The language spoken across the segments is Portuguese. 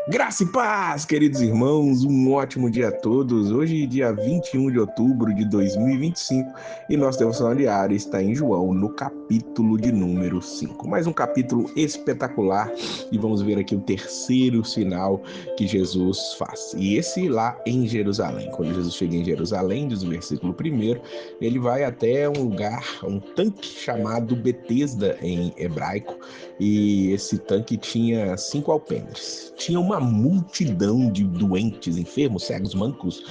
Graça e paz, queridos irmãos, um ótimo dia a todos. Hoje, dia 21 de outubro de 2025, e nosso devocional diário está em João, no capítulo de número 5. Mais um capítulo espetacular, e vamos ver aqui o terceiro sinal que Jesus faz. E esse lá em Jerusalém. Quando Jesus chega em Jerusalém, diz o versículo 1, ele vai até um lugar, um tanque chamado Betesda em hebraico, e esse tanque tinha 5 alpendres. Tinha uma multidão de doentes, enfermos, cegos, mancos,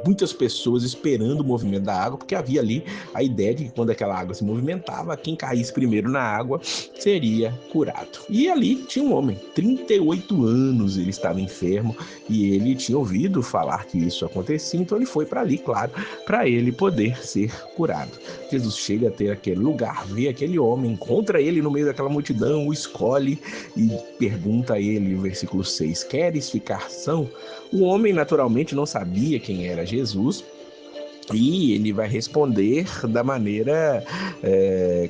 muitas pessoas esperando o movimento da água, porque havia ali a ideia de que quando aquela água se movimentava, quem caísse primeiro na água seria curado. E ali tinha um homem, 38 anos ele estava enfermo, e ele tinha ouvido falar que isso acontecia, então ele foi para ali, claro, para ele poder ser curado. Jesus chega até aquele lugar, vê aquele homem, encontra ele no meio daquela multidão, o escolhe e pergunta a ele, no versículo 6, queres ficar são? O homem naturalmente não sabia quem era Jesus, e ele vai responder da maneira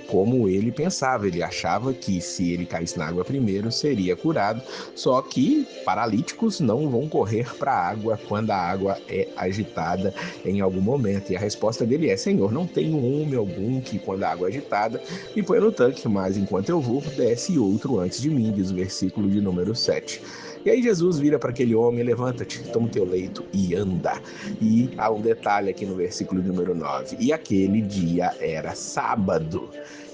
como ele pensava. Ele achava que se ele caísse na água primeiro, seria curado. Só que paralíticos não vão correr para a água quando a água é agitada em algum momento. E a resposta dele é: Senhor, não tem homem algum que quando a água é agitada me põe no tanque, mas enquanto eu vou, desce outro antes de mim, diz o versículo de número 7. E aí Jesus vira para aquele homem: levanta-te, toma o teu leito e anda. E há um detalhe aqui no versículo número 9. E aquele dia era sábado.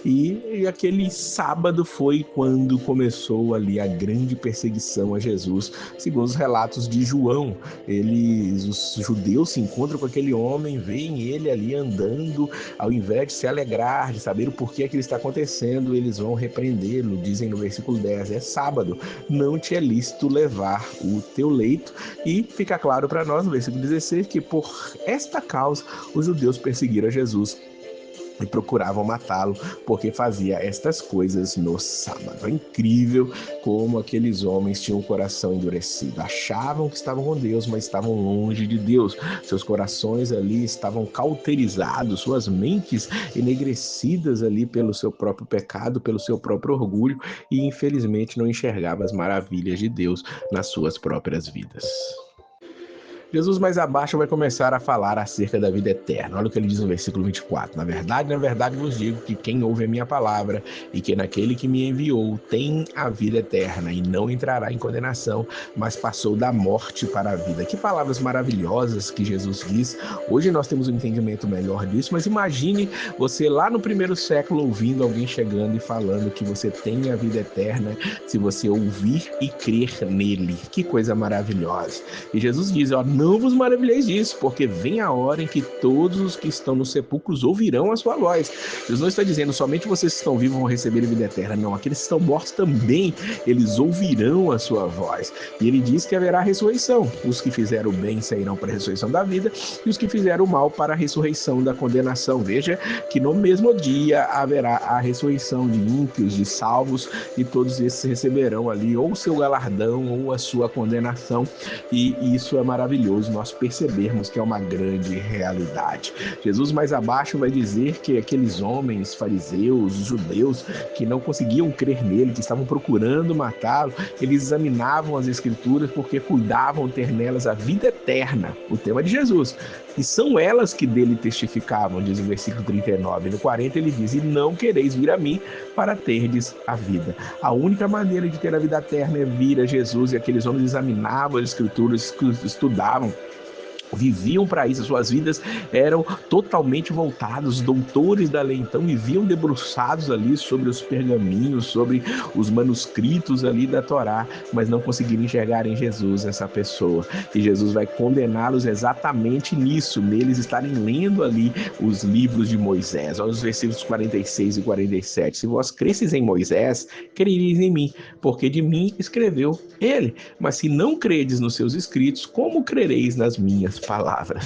E aquele sábado foi quando começou ali a grande perseguição a Jesus, segundo os relatos de João. Os judeus se encontram com aquele homem, veem ele ali andando, ao invés de se alegrar, de saber o porquê que ele está acontecendo, eles vão repreendê-lo. Dizem no versículo 10, é sábado, não te é lícito levar o teu leito. E fica claro para nós no versículo 16 que por esta causa os judeus perseguiram Jesus e procuravam matá-lo, porque fazia estas coisas no sábado. É incrível como aqueles homens tinham o coração endurecido. Achavam que estavam com Deus, mas estavam longe de Deus. Seus corações ali estavam cauterizados, suas mentes enegrecidas ali pelo seu próprio pecado, pelo seu próprio orgulho, e infelizmente não enxergavam as maravilhas de Deus nas suas próprias vidas. Jesus mais abaixo vai começar a falar acerca da vida eterna. Olha o que ele diz no versículo 24. Na verdade vos digo que quem ouve a minha palavra e que naquele que me enviou tem a vida eterna e não entrará em condenação, mas passou da morte para a vida. Que palavras maravilhosas que Jesus diz. Hoje nós temos um entendimento melhor disso, mas imagine você lá no primeiro século ouvindo alguém chegando e falando que você tem a vida eterna se você ouvir e crer nele. Que coisa maravilhosa. E Jesus diz, ó, não vos maravilheis disso, porque vem a hora em que todos os que estão nos sepulcros ouvirão a sua voz. Deus não está dizendo somente vocês que estão vivos vão receber a vida eterna, não. Aqueles que estão mortos também, eles ouvirão a sua voz. E ele diz que haverá ressurreição. Os que fizeram o bem sairão para a ressurreição da vida, e os que fizeram o mal para a ressurreição da condenação. Veja que no mesmo dia haverá a ressurreição de ímpios, de salvos, e todos esses receberão ali ou o seu galardão ou a sua condenação. E isso é maravilhoso, nós percebermos que é uma grande realidade. Jesus mais abaixo vai dizer que aqueles homens, fariseus, judeus, que não conseguiam crer nele, que estavam procurando matá-lo, eles examinavam as escrituras porque cuidavam ter nelas a vida eterna, o tema de Jesus. E são elas que dele testificavam, diz o versículo 39. No 40 ele diz, e não quereis vir a mim para terdes a vida. A única maneira de ter a vida eterna é vir a Jesus, e aqueles homens examinavam as escrituras, estudavam, viviam para isso, suas vidas eram totalmente voltadas, doutores da lei, então viviam debruçados ali sobre os pergaminhos, sobre os manuscritos ali da Torá, mas não conseguiram enxergar em Jesus essa pessoa, e Jesus vai condená-los exatamente nisso, neles estarem lendo ali os livros de Moisés. Olha os versículos 46 e 47, se vós cresceis em Moisés, crereis em mim, porque de mim escreveu ele, mas se não credes nos seus escritos, como crereis nas minhas minhas palavras.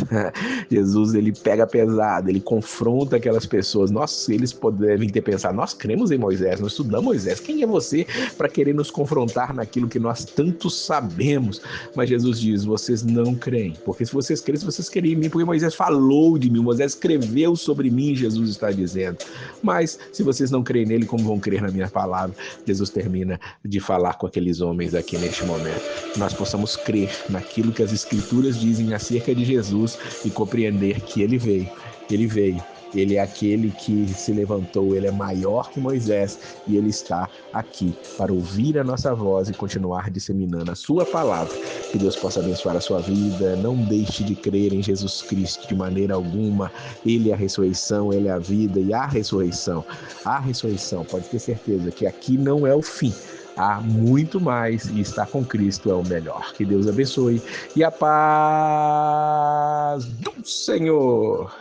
Jesus, ele pega pesado, ele confronta aquelas pessoas. Eles devem ter pensado, nós cremos em Moisés, nós estudamos Moisés. Quem é você para querer nos confrontar naquilo que nós tanto sabemos? Mas Jesus diz, vocês não creem, porque se vocês crêem, vocês queriam em mim, porque Moisés falou de mim, Moisés escreveu sobre mim, Jesus está dizendo. Mas se vocês não creem nele, como vão crer na minha palavra? Jesus termina de falar com aqueles homens aqui neste momento. Nós possamos crer naquilo que as Escrituras dizem acerca de Jesus e compreender que ele veio. Ele é aquele que se levantou, ele é maior que Moisés e ele está aqui para ouvir a nossa voz e continuar disseminando a sua palavra. Que Deus possa abençoar a sua vida. Não deixe de crer em Jesus Cristo de maneira alguma. Ele é a ressurreição, ele é a vida e a ressurreição, pode ter certeza que aqui não é o fim. Há muito mais e estar com Cristo é o melhor. Que Deus abençoe e a paz do Senhor.